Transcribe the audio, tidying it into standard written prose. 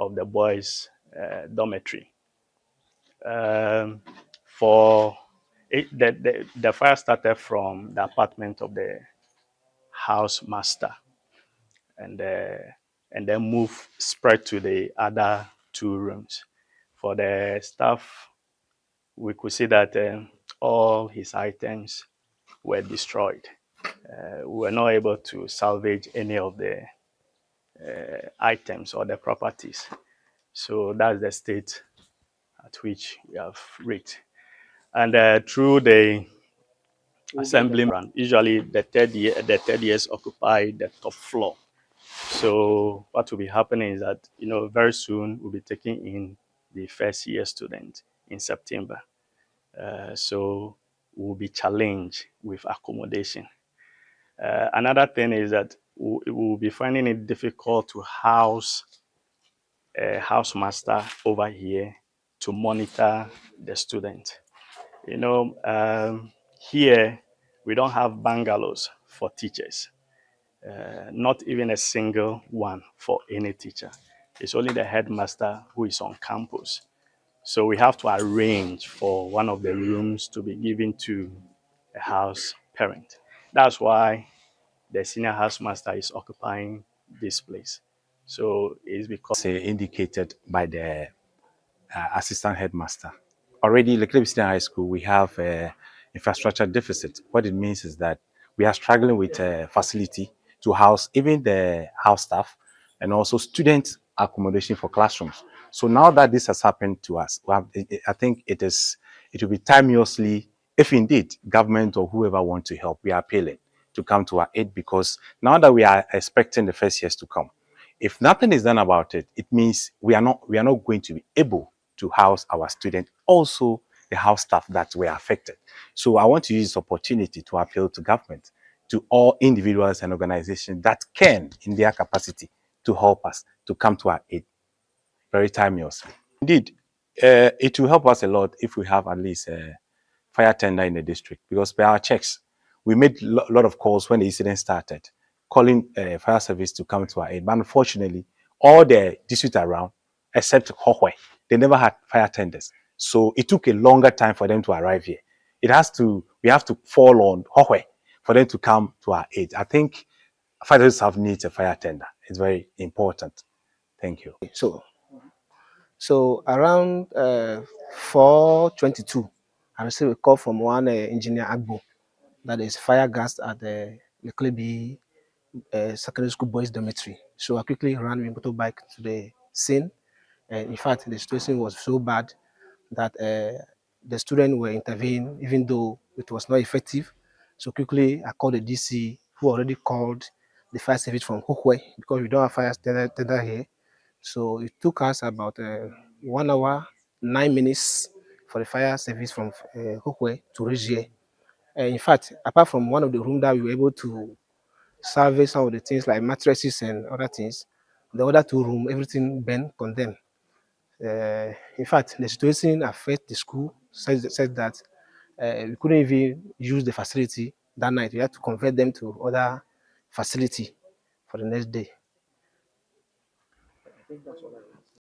of the boys' dormitory. For it, the fire started from the apartment of the housemaster, and then spread to the other two rooms. For the staff, we could see that all his items were destroyed. We were not able to salvage any of the items or the properties. So that's the state at which we have reached. And through the assembly run, usually the third years occupy the top floor. So what will be happening is that, very soon we'll be taking in the first year student in September. So we'll be challenged with accommodation. Another thing is that we'll be finding it difficult to house a housemaster over here to monitor the student. Here we don't have bungalows for teachers. Not even a single one for any teacher. It's only the headmaster who is on campus. So we have to arrange for one of the rooms to be given to a house parent. That's why the senior housemaster is occupying this place. So it's because indicated by the assistant headmaster. Already, Leklebi Senior High School, we have infrastructure deficit. What it means is that we are struggling with a facility to house even the house staff and also student accommodation for classrooms. So now that this has happened to us, I think it will be timeously, if indeed government or whoever wants to help, we are appealing to come to our aid, because now that we are expecting the first years to come, if nothing is done about it, it means we are not going to be able to house our students, also the house staff that were affected. So I want to use this opportunity to appeal to government, to all individuals and organizations that can, in their capacity, to help us to come to our aid very timeously. Indeed, it will help us a lot if we have at least a fire tender in the district, because by our checks, we made a lot of calls when the incident started, calling fire service to come to our aid. But unfortunately, all the districts around, except Hohwe, they never had fire tenders. So it took a longer time for them to arrive here. We have to fall on Hohwe for them to come to our aid. I think Afadjato South needs a fire tender. It's very important. Thank you. So around 4:22, I received a call from one engineer Agbo, that is fire gas at the Leklebi secondary school boys dormitory. So I quickly ran my motorbike to the scene. And in fact, the situation was so bad that the students were intervening, even though it was not effective. So quickly, I called the DC, who already called the fire service from Hukwe, because we don't have fire tender here. So it took us about 1 hour, 9 minutes for the fire service from Hukwe to reach here. In fact, apart from one of the rooms that we were able to salvage some of the things like mattresses and other things, the other two rooms, everything burned, condemned. In fact, the situation affected the school, said that we couldn't even use the facility that night. We had to convert them to other facility for the next day. I think that's what